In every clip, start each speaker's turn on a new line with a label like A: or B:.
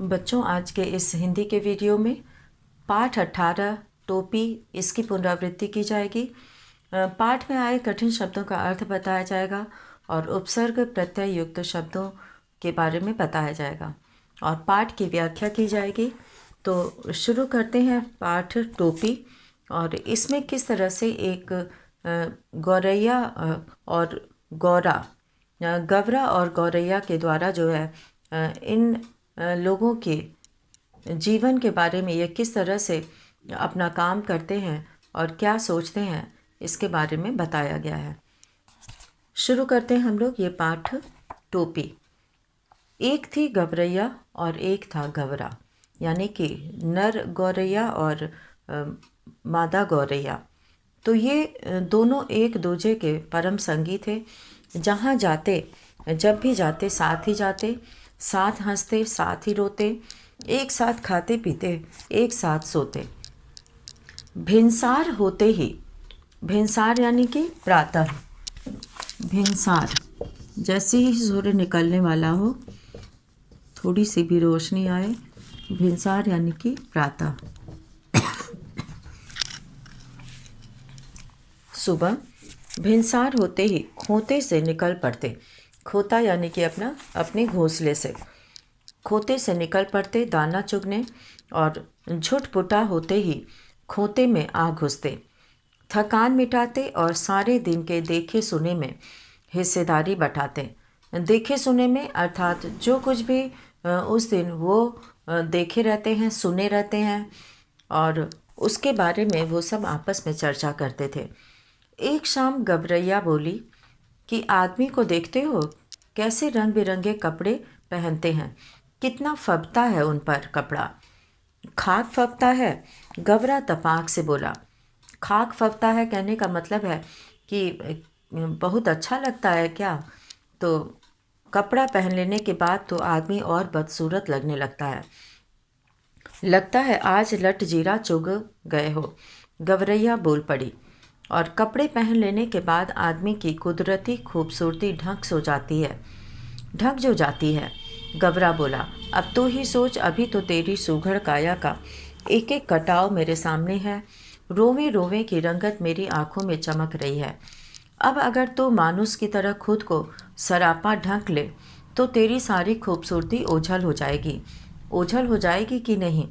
A: बच्चों, आज के इस हिंदी के वीडियो में पाठ 18 टोपी इसकी पुनरावृत्ति की जाएगी। पाठ में आए कठिन शब्दों का अर्थ बताया जाएगा और उपसर्ग प्रत्यय युक्त शब्दों के बारे में बताया जाएगा और पाठ की व्याख्या की जाएगी। तो शुरू करते हैं पाठ टोपी। और इसमें किस तरह से एक गौरैया और गौरा, गवरा और गौरैया के द्वारा जो है इन लोगों के जीवन के बारे में ये किस तरह से अपना काम करते हैं और क्या सोचते हैं, इसके बारे में बताया गया है। शुरू करते हैं हम लोग ये पाठ टोपी। एक थी गवरैया और एक था गवरा, यानी कि नर गौरैया और मादा गौरैया। तो ये दोनों एक दूजे के परम संगी थे। जहाँ जाते, जब भी जाते साथ ही जाते, साथ हंसते, साथ ही रोते, एक साथ खाते पीते, एक साथ सोते। भिनसार होते ही, भिनसार यानी कि प्रातः, भिनसार जैसे ही सूर्य निकलने वाला हो, थोड़ी सी भी रोशनी आए, भिनसार यानी कि प्रातः। सुबह भिनसार होते ही खोते से निकल पड़ते। खोता यानी कि अपने घोंसले से, खोते से निकल पड़ते दाना चुगने और झुटपुटा होते ही खोते में आ घुसते। थकान मिटाते और सारे दिन के देखे सुने में हिस्सेदारी बटाते। देखे सुने में अर्थात जो कुछ भी उस दिन वो देखे रहते हैं, सुने रहते हैं और उसके बारे में वो सब आपस में चर्चा करते थे। एक शाम गवरैया बोली कि आदमी को देखते हो कैसे रंग बिरंगे कपड़े पहनते हैं, कितना फबता है उन पर कपड़ा। खाक फबता है, गवरा तपाक से बोला। खाक फबता है कहने का मतलब है कि बहुत अच्छा लगता है क्या? तो कपड़ा पहन लेने के बाद तो आदमी और बदसूरत लगने लगता है आज लट जीरा चुग गए हो। गवरैया बोल पड़ी। और कपड़े पहन लेने के बाद आदमी की कुदरती खूबसूरती ढक जो जाती है। गवरा बोला, अब तो ही सोच, अभी तो तेरी सुघड़ काया का एक एक कटाव मेरे सामने है। रोवे रोवे की रंगत मेरी आंखों में चमक रही है। अब अगर तो मानुस की तरह खुद को सरापा ढक ले तो तेरी सारी खूबसूरती ओझल हो जाएगी कि नहीं?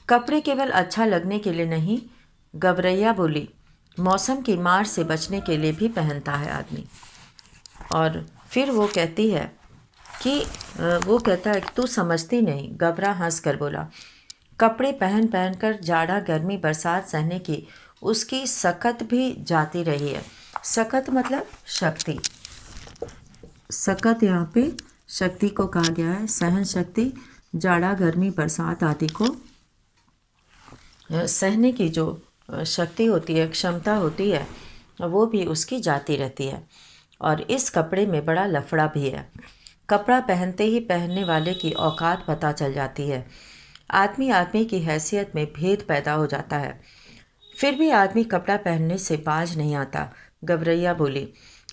A: कपड़े केवल अच्छा लगने के लिए नहीं, गवरैया बोली, मौसम की मार से बचने के लिए भी पहनता है आदमी। और फिर वो कहती है कि वो कहता है कि तू समझती नहीं। गवरा हंस कर बोला, कपड़े पहन पहन कर जाड़ा गर्मी बरसात सहने की उसकी सकत भी जाती रही है। सकत मतलब शक्ति। सकत यहाँ पे शक्ति को कहा गया है, सहन शक्ति, जाड़ा गर्मी बरसात आदि को सहने की जो शक्ति होती है, क्षमता होती है, वो भी उसकी जाती रहती है। और इस कपड़े में बड़ा लफड़ा भी है। कपड़ा पहनते ही पहनने वाले की औकात पता चल जाती है। आदमी आदमी की हैसियत में भेद पैदा हो जाता है। फिर भी आदमी कपड़ा पहनने से बाज नहीं आता। गवरैया बोली,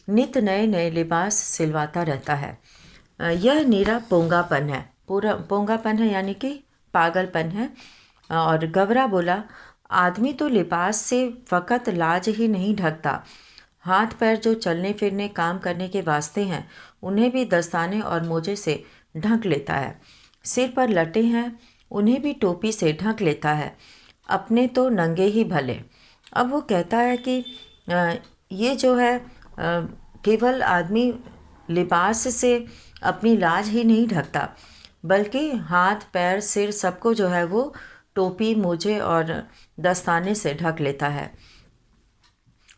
A: नित नए नए लिबास सिलवाता रहता है। यह नीरा पोंगापन है। पूरा पोंगापन है यानी कि पागलपन है। और गवरा बोला, आदमी तो लिबास से फ़कत लाज ही नहीं ढकता, हाथ पैर जो चलने फिरने काम करने के वास्ते हैं उन्हें भी दस्ताने और मोजे से ढक लेता है। सिर पर लटे हैं उन्हें भी टोपी से ढक लेता है, अपने तो नंगे ही भले। अब वो कहता है कि ये जो है केवल आदमी लिबास से अपनी लाज ही नहीं ढकता, बल्कि हाथ पैर सिर सबको जो है वो टोपी मोजे और दस्ताने से ढक लेता है।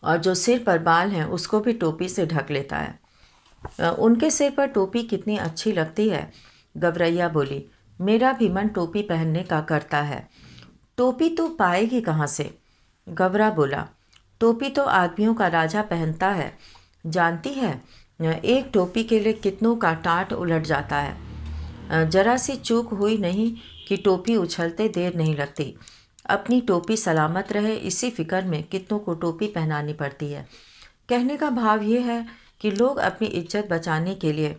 A: और जो सिर पर बाल हैं उसको भी टोपी से ढक लेता है। उनके सिर पर टोपी कितनी अच्छी लगती है। गवरैया बोली, मेरा भी मन टोपी पहनने का करता है। टोपी तो पाएगी कहाँ से? गवरा बोला, टोपी तो आदमियों का राजा पहनता है, जानती है? एक टोपी के लिए कितनों का टाट उलट जाता है। जरा सी चूक हुई नहीं कि टोपी उछलते देर नहीं लगती। अपनी टोपी सलामत रहे इसी फिक्र में कितनों को टोपी पहनानी पड़ती है। कहने का भाव ये है कि लोग अपनी इज्जत बचाने के लिए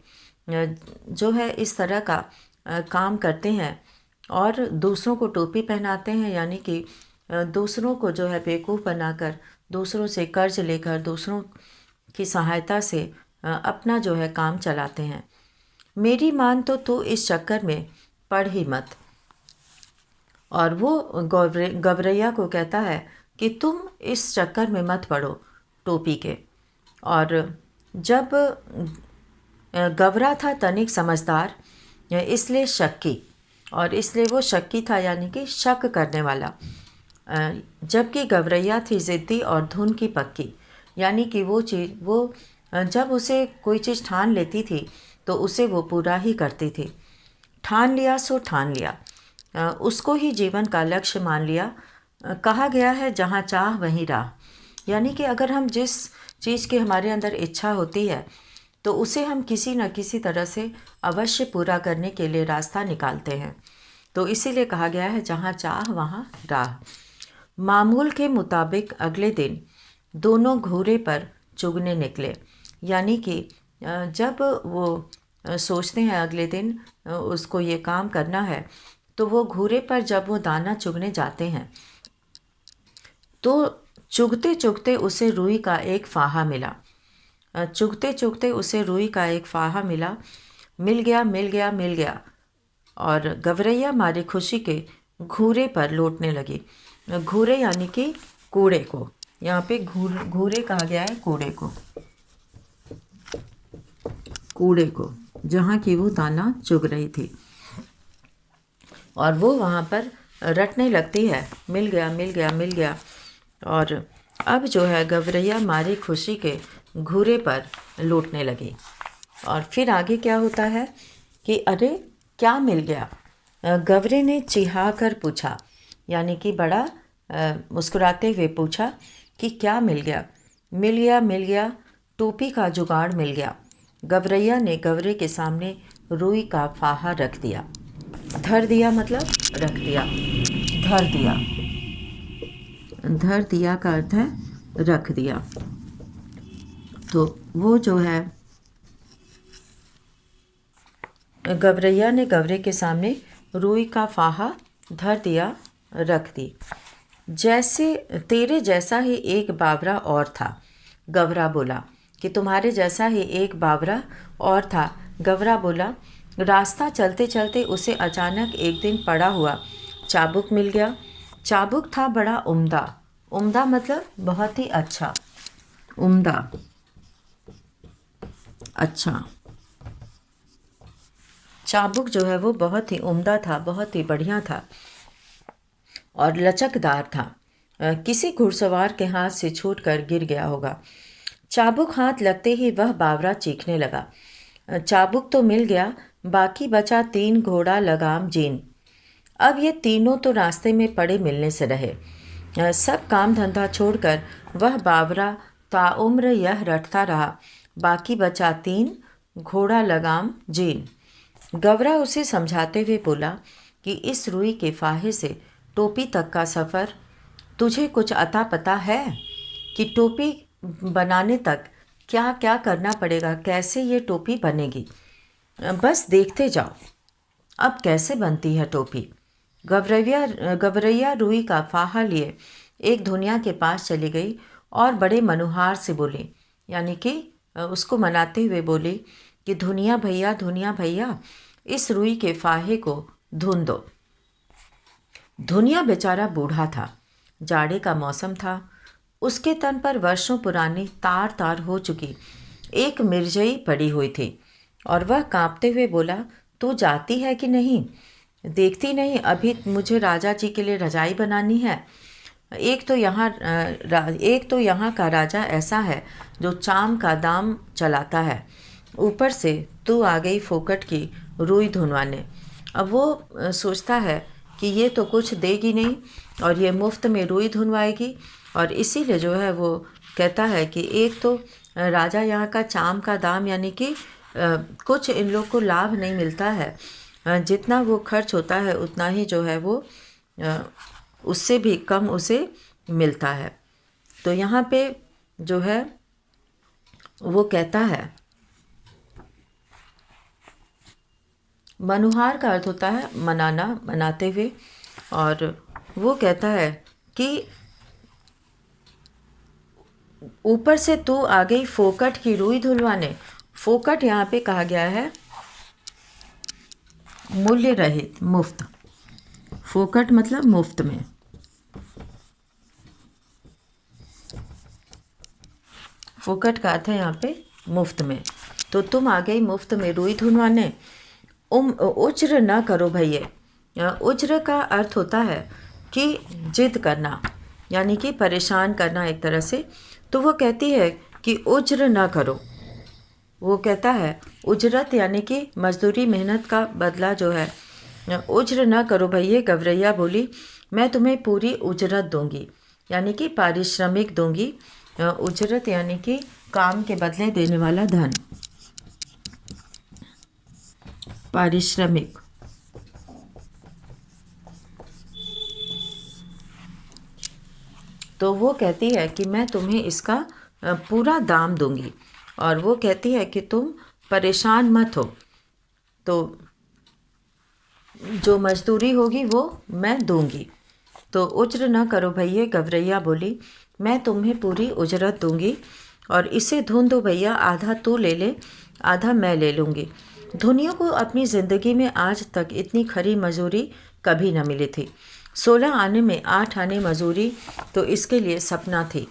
A: जो है इस तरह का काम करते हैं और दूसरों को टोपी पहनाते हैं, यानी कि दूसरों को जो है बेवकूफ़ बनाकर, दूसरों से कर्ज लेकर, दूसरों की सहायता से अपना जो है काम चलाते हैं। मेरी मान तो तू इस चक्कर में पड़ ही मत। और वो गवरैया को कहता है कि तुम इस चक्कर में मत पड़ो टोपी के। और जब गवरा था तनिक समझदार, इसलिए शक्की, और इसलिए वो शक्की था यानी कि शक करने वाला। जबकि गवरैया थी ज़िद्दी और धुन की पक्की, यानी कि वो जब उसे कोई चीज़ ठान लेती थी तो उसे वो पूरा ही करती थी। ठान लिया सो ठान लिया, उसको ही जीवन का लक्ष्य मान लिया। कहा गया है जहाँ चाह वहीं राह, यानी कि अगर हम जिस चीज़ की हमारे अंदर इच्छा होती है तो उसे हम किसी न किसी तरह से अवश्य पूरा करने के लिए रास्ता निकालते हैं। तो इसीलिए कहा गया है जहाँ चाह वहाँ राह। मामूल के मुताबिक अगले दिन दोनों घूरे पर चुगने निकले, यानी कि जब वो सोचते हैं अगले दिन उसको ये काम करना है, तो वो घूरे पर जब वो दाना चुगने जाते हैं तो चुगते चुगते उसे रुई का एक फाहा मिला। चुगते चुगते उसे रुई का एक फाहा मिला। मिल गया, मिल गया, मिल गया। और गवरैया मारी खुशी के घूरे पर लौटने लगी। घूरे यानी कि कूड़े को, यहाँ पे घूरे कहा गया है कूड़े को, कूड़े को, जहाँ की वो दाना चुग रही थी। और वो वहाँ पर रटने लगती है, मिल गया, मिल गया, मिल गया। और अब जो है गवरैया मारी खुशी के घूरे पर लौटने लगी। और फिर आगे क्या होता है कि अरे क्या मिल गया? गवरे ने चिढ़ा कर पूछा, यानी कि बड़ा मुस्कुराते हुए पूछा कि क्या मिल गया? मिल गया, मिल गया, टोपी का जुगाड़ मिल गया। गवरैया ने गवरे के सामने रुई का फाहा रख दिया। धर दिया मतलब रख दिया, धर दिया, धर दिया का अर्थ है रख दिया। तो वो जो है गवरैया ने गवरे के सामने रुई का फाहा धर दिया, रख दी। जैसे तेरे जैसा ही एक बावरा और था, गवरा बोला कि तुम्हारे जैसा ही एक बावरा और था। गवरा बोला रास्ता चलते चलते उसे अचानक एक दिन पड़ा हुआ चाबुक मिल गया। चाबुक था बड़ा उम्दा, उम्दा मतलब बहुत ही अच्छा, उम्दा, अच्छा। चाबुक जो है वो बहुत ही उम्दा था, बहुत ही बढ़िया था और लचकदार था। किसी घुड़सवार के हाथ से छूटकर गिर गया होगा। चाबुक हाथ लगते ही वह बावरा चीखने लगा। चाबुक तो मिल गया, बाकी बचा 3 घोड़ा लगाम जीन। अब ये तीनों तो रास्ते में पड़े मिलने से रहे। सब काम धंधा छोड़कर वह बावरा ताउम्र यह रटता रहा, बाकी बचा 3 घोड़ा लगाम जीन। गवरा उसे समझाते हुए बोला कि इस रुई के फाहे से टोपी तक का सफ़र तुझे कुछ अता पता है कि टोपी बनाने तक क्या क्या करना पड़ेगा, कैसे ये टोपी बनेगी? बस देखते जाओ अब कैसे बनती है टोपी। गवरैया रुई का फाहा लिए एक धुनिया के पास चली गई और बड़े मनुहार से बोली, यानी कि उसको मनाते हुए बोली कि धुनिया भैया, धुनिया भैया, इस रुई के फाहे को धुन दो। धुनिया बेचारा बूढ़ा था, जाड़े का मौसम था। उसके तन पर वर्षों पुरानी तार तार हो चुकी एक मिर्जई पड़ी हुई थी और वह कांपते हुए बोला, तू जाती है कि नहीं? देखती नहीं, अभी मुझे राजा जी के लिए रजाई बनानी है। एक तो यहाँ का राजा ऐसा है जो चाम का दाम चलाता है, ऊपर से तू आ गई फोकट की रुई धुनवाने। अब वो सोचता है कि ये तो कुछ देगी नहीं और ये मुफ्त में रुई धुनवाएगी, और इसीलिए जो है वो कहता है कि एक तो राजा यहाँ का चाम का दाम, यानी कि कुछ इन लोग को लाभ नहीं मिलता है। जितना वो खर्च होता है उतना ही जो है वो उससे भी कम उसे मिलता है। तो यहाँ पे जो है वो कहता है मनुहार का अर्थ होता है मनाना, मनाते हुए। और वो कहता है कि ऊपर से तू आ गई फोकट की रुई धुलवाने। फोकट यहाँ पे कहा गया है मूल्य रहित, मुफ्त। फोकट मतलब मुफ्त में। फोकट का अर्थ है यहाँ पे मुफ्त में। तो तुम आ गई मुफ्त में रुई धुलवाने। उज्र न करो भैया। उज्र का अर्थ होता है कि जिद करना, यानी कि परेशान करना एक तरह से। तो वो कहती है कि उज्र न करो। वो कहता है उजरत यानी कि मजदूरी, मेहनत का बदला जो है। उज्र न करो भैया। गवरैया बोली, मैं तुम्हें पूरी उजरत दूंगी, यानी कि पारिश्रमिक दूंगी। उजरत यानी कि काम के बदले देने वाला धन, पारिश्रमिक। तो वो कहती है कि मैं तुम्हें इसका पूरा दाम दूंगी। और वो कहती है कि तुम परेशान मत हो, तो जो मजदूरी होगी वो मैं दूंगी। तो उज्र न करो भैया। गवरैया बोली, मैं तुम्हें पूरी उजरत दूंगी और इसे धुन दो भैया। आधा तू ले ले, आधा मैं ले लूँगी। धुनियों को अपनी ज़िंदगी में आज तक इतनी खरी मजूरी कभी न मिली थी। 16 आने में 8 आने मजूरी तो इसके लिए सपना थी।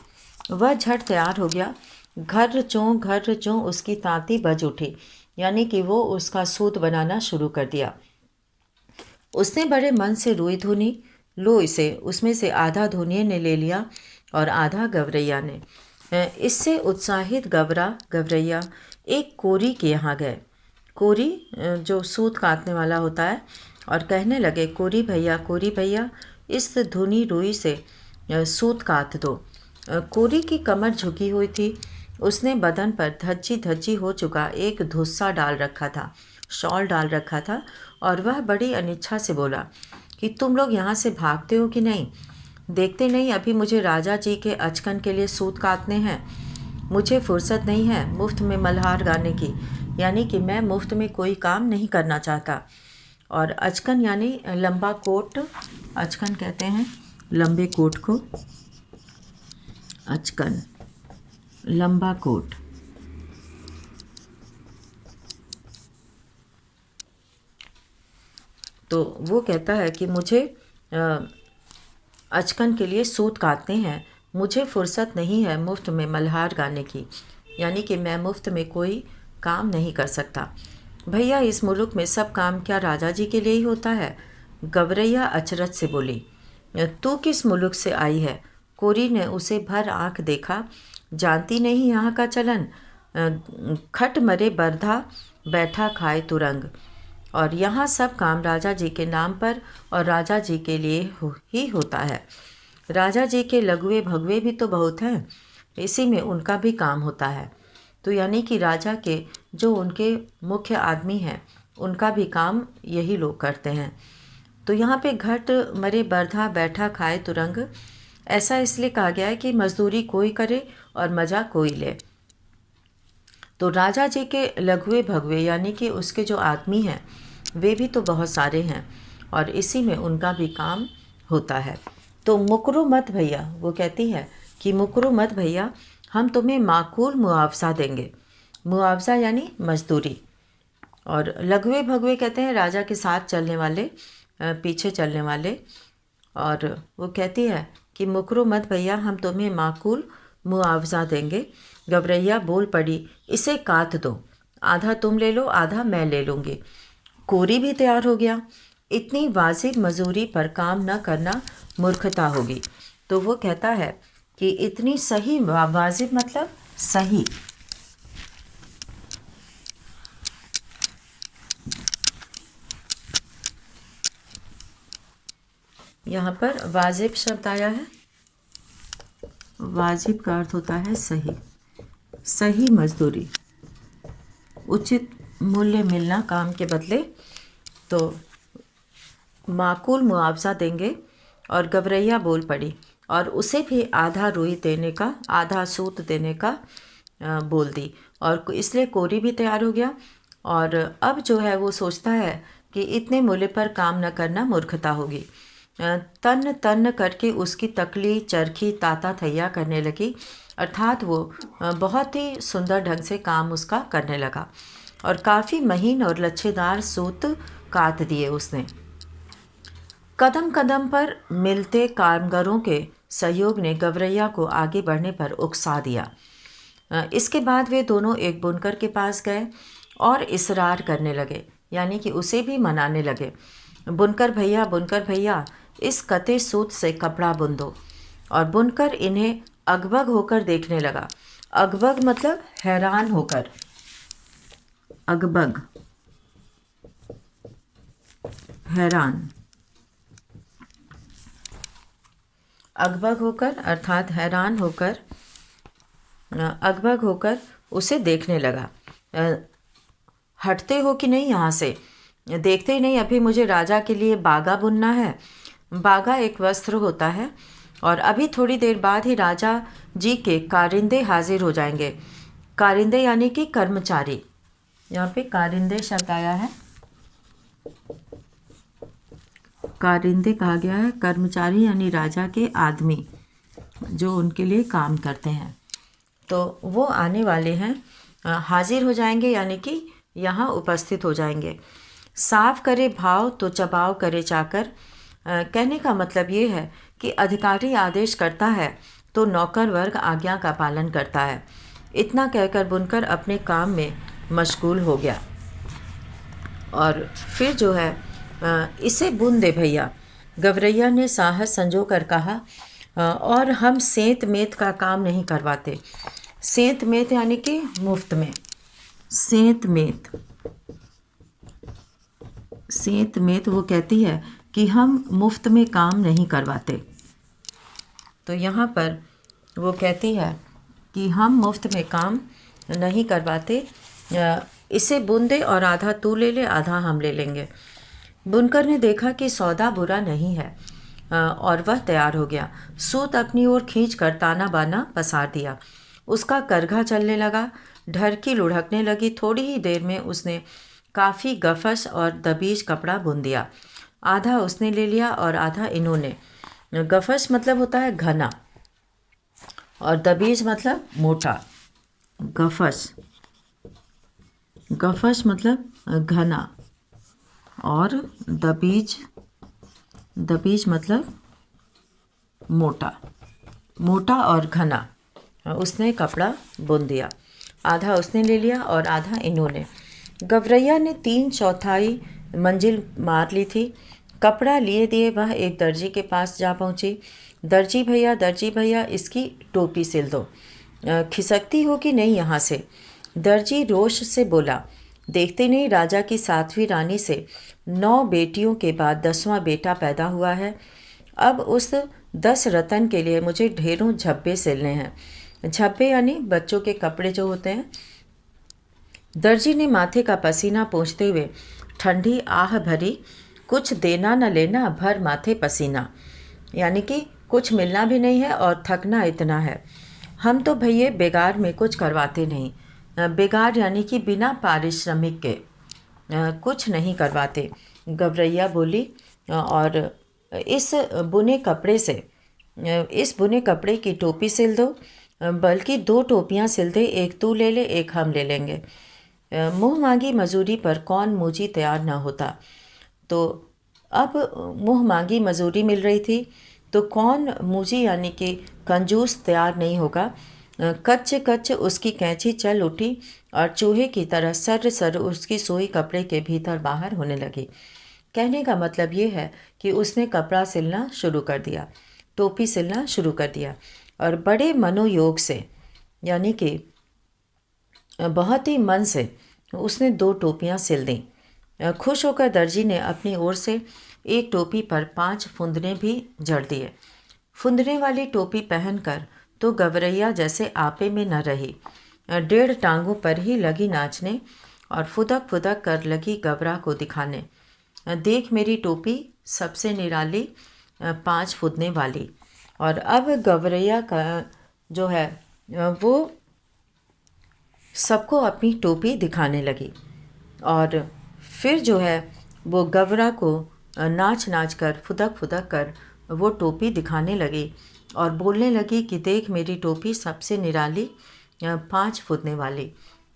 A: वह झट तैयार हो गया। घर चों उसकी तांती बज उठी, यानी कि वो उसका सूत बनाना शुरू कर दिया। उसने बड़े मन से रुई धुनी। लो इसे। उसमें से आधा धुनिये ने ले लिया और आधा गवरैया ने। इससे उत्साहित गवरैया एक कोरी के यहाँ गए। कोरी जो सूत काटने वाला होता है, और कहने लगे, कोरी भैया, इस धुनी रुई से सूत काट दो। कोरी की कमर झुकी हुई थी। उसने बदन पर धज्जी धज्जी हो चुका एक धुस्सा डाल रखा था, शॉल डाल रखा था। और वह बड़ी अनिच्छा से बोला कि तुम लोग यहाँ से भागते हो कि नहीं? देखते नहीं अभी मुझे राजा जी के अचकन के लिए सूत काटने हैं। मुझे फुर्सत नहीं है मुफ्त में मल्हार गाने की, यानी कि मैं मुफ्त में कोई काम नहीं करना चाहता। और अचकन यानी लंबा कोट, अचकन कहते हैं लंबे कोट को, अचकन लंबा कोट। तो वो कहता है कि मुझे अचकन के लिए सूत काटते हैं, मुझे फुर्सत नहीं है मुफ्त में मल्हार गाने की, यानी कि मैं मुफ्त में कोई काम नहीं कर सकता। भैया इस मुल्क में सब काम क्या राजा जी के लिए ही होता है? गवरैया अचरज से बोली। तू किस मुल्क से आई है? कोरी ने उसे भर आँख देखा। जानती नहीं यहाँ का चलन? खट मरे बरधा, बैठा खाए तुरंग। और यहाँ सब काम राजा जी के नाम पर और राजा जी के लिए ही होता है। राजा जी के लघुए भगवे भी तो बहुत हैं, इसी में उनका भी काम होता है। तो यानी कि राजा के जो उनके मुख्य आदमी हैं, उनका भी काम यही लोग करते हैं। तो यहाँ पे घट मरे बरधा, बैठा खाए तुरंग, ऐसा इसलिए कहा गया है कि मजदूरी कोई करे और मज़ा कोई ले। तो राजा जी के लघुए भगवे यानी कि उसके जो आदमी हैं वे भी तो बहुत सारे हैं, और इसी में उनका भी काम होता है। तो मुकरो मत भैया, वो कहती है कि मुकरो मत भैया, हम तुम्हें माकूल मुआवजा देंगे। मुआवजा यानी मजदूरी। और लघुए भगवे कहते हैं राजा के साथ चलने वाले, पीछे चलने वाले। और वो कहती है कि मुकरो मत भैया, हम तुम्हें माकूल मुआवजा देंगे। गवरैया बोल पड़ी, इसे काट दो। आधा तुम ले लो, आधा मैं ले लूँगी। कोरी भी तैयार हो गया। इतनी वाजिब मजूरी पर काम न करना मूर्खता होगी। तो वो कहता है कि इतनी सही, वाजिब मतलब सही। यहाँ पर वाजिब शब्द आया है। वाजिब का अर्थ होता है सही, सही मजदूरी, उचित मूल्य मिलना काम के बदले। तो माकूल मुआवजा देंगे। और गवरैया बोल पड़ी और उसे भी आधा रुई देने का, आधा सूत देने का बोल दी। और इसलिए कोरी भी तैयार हो गया। और अब जो है वो सोचता है कि इतने मूल्य पर काम न करना मूर्खता होगी। तन तन करके उसकी तकली चरखी ताता थैया करने लगी, अर्थात वो बहुत ही सुंदर ढंग से काम उसका करने लगा और काफ़ी महीन और लच्छेदार सूत काट दिए उसने। कदम कदम पर मिलते कामगारों के सहयोग ने गवरैया को आगे बढ़ने पर उकसा दिया। इसके बाद वे दोनों एक बुनकर के पास गए और इसरार करने लगे, यानी कि उसे भी मनाने लगे। बुनकर भैया, इस कते सूत से कपड़ा बुन दो। और बुनकर इन्हें अगबग होकर देखने लगा। अगबग मतलब हैरान होकर, अगबग हैरान, अगबग होकर अर्थात हैरान होकर, अगबग होकर उसे देखने लगा। हटते हो कि नहीं यहाँ से, देखते ही नहीं, अभी मुझे राजा के लिए बागा बुनना है। बागा एक वस्त्र होता है और अभी थोड़ी देर बाद ही राजा जी के कारिंदे हाजिर हो जाएंगे। कारिंदे यानी कि कर्मचारी, यहाँ पे कारिंदे शब्द आया है, कारिंदे कहा गया है, कर्मचारी यानी राजा के आदमी जो उनके लिए काम करते हैं, तो वो आने वाले हैं, हाजिर हो जाएंगे यानी कि यहाँ उपस्थित हो जाएंगे। साफ करे भाव तो चबाव करे चाकर, कहने का मतलब ये है कि अधिकारी आदेश करता है तो नौकर वर्ग आज्ञा का पालन करता है। इतना कहकर बुनकर अपने काम में मशगूल हो गया और फिर जो है इसे बुन दे भैया, गवरैया ने साहस संजो कर कहा। और हम सेंत मेत का काम नहीं करवाते। सेंत मेत यानी कि मुफ्त में, सेंत मेत, सेंत मेत वो कहती है कि हम मुफ्त में काम नहीं करवाते। तो यहाँ पर वो कहती है कि हम मुफ्त में काम नहीं करवाते, इसे बुन दे और आधा तू ले ले, आधा हम ले लेंगे। बुनकर ने देखा कि सौदा बुरा नहीं है और वह तैयार हो गया। सूत अपनी ओर खींच कर ताना बाना पसार दिया। उसका करघा चलने लगा, ढरकी लुढ़कने लगी। थोड़ी ही देर में उसने काफ़ी गफस और दबीज कपड़ा बुन दिया। आधा उसने ले लिया और आधा इन्होंने। गफस मतलब होता है घना और दबीज मतलब मोटा। गफस, गफस मतलब घना और दबीज, दबीज मतलब मोटा, मोटा और घना उसने कपड़ा बुन दिया। आधा उसने ले लिया और आधा इन्होंने। गवरैया ने 3/4 मंजिल मार ली थी। कपड़ा लिए दिए वह एक दर्जी के पास जा पहुंची। दर्जी भैया, इसकी टोपी सिल दो। खिसकती हो कि नहीं यहाँ से, दर्जी रोष से बोला। देखते नहीं राजा की 7वीं रानी से 9 बेटियों के बाद 10वां बेटा पैदा हुआ है। अब उस 10 रतन के लिए मुझे ढेरों झब्बे सिलने हैं। झब्बे यानी बच्चों के कपड़े जो होते हैं। दर्जी ने माथे का पसीना पोंछते हुए ठंडी आह भरी, कुछ देना न लेना भर माथे पसीना, यानी कि कुछ मिलना भी नहीं है और थकना इतना है। हम तो भैया बेगार में कुछ करवाते नहीं। बेगार यानी कि बिना पारिश्रमिक के कुछ नहीं करवाते, गवरैया बोली। और इस बुने कपड़े से, इस बुने कपड़े की टोपी सिल दो, बल्कि 2 टोपियां सिल दे, एक तू ले ले, एक हम ले लेंगे। मुँह मांगी मजूरी पर कौन मूजी तैयार न होता। तो अब मुँह मांगी मजूरी मिल रही थी तो कौन मूजी यानी कि कंजूस तैयार नहीं होगा। कच्च कच्च उसकी कैंची चल उठी और चूहे की तरह सर सर उसकी सुई कपड़े के भीतर बाहर होने लगी। कहने का मतलब ये है कि उसने कपड़ा सिलना शुरू कर दिया, टोपी सिलना शुरू कर दिया और बड़े मनोयोग से, यानी कि बहुत ही मन से उसने 2 टोपियां सिल दी। खुश होकर दर्जी ने अपनी ओर से एक टोपी पर 5 फुंदने भी जड़ दिए। फुंदने वाली टोपी पहनकर तो गवरैया जैसे आपे में न रही। 1.5 टांगों पर ही लगी नाचने और फुदक फुदक कर लगी गवरा को दिखाने। देख मेरी टोपी सबसे निराली 5 फुदने वाली। और अब गवरैया का जो है वो सबको अपनी टोपी दिखाने लगी और फिर जो है वो गवरा को नाच नाच कर फुदक फुदक कर वो टोपी दिखाने लगी और बोलने लगी कि देख मेरी टोपी सबसे निराली 5 फुदने वाली।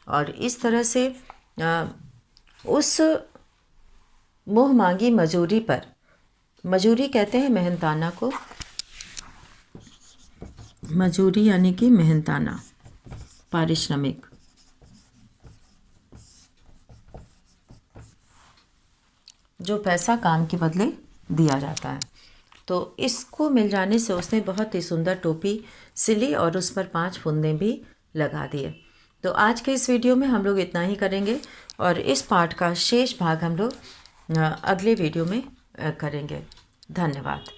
A: और इस तरह से उस मुँह मांगी मजूरी पर, मजूरी कहते हैं मेहनताना को, मजूरी यानी कि मेहनताना, पारिश्रमिक। जो पैसा काम के बदले दिया जाता है। तो इसको मिल जाने से उसने बहुत ही सुंदर टोपी सिली और उस पर 5 फुंदे भी लगा दिए। तो आज के इस वीडियो में हम लोग इतना ही करेंगे और इस पाठ का शेष भाग हम लोग अगले वीडियो में करेंगे। धन्यवाद।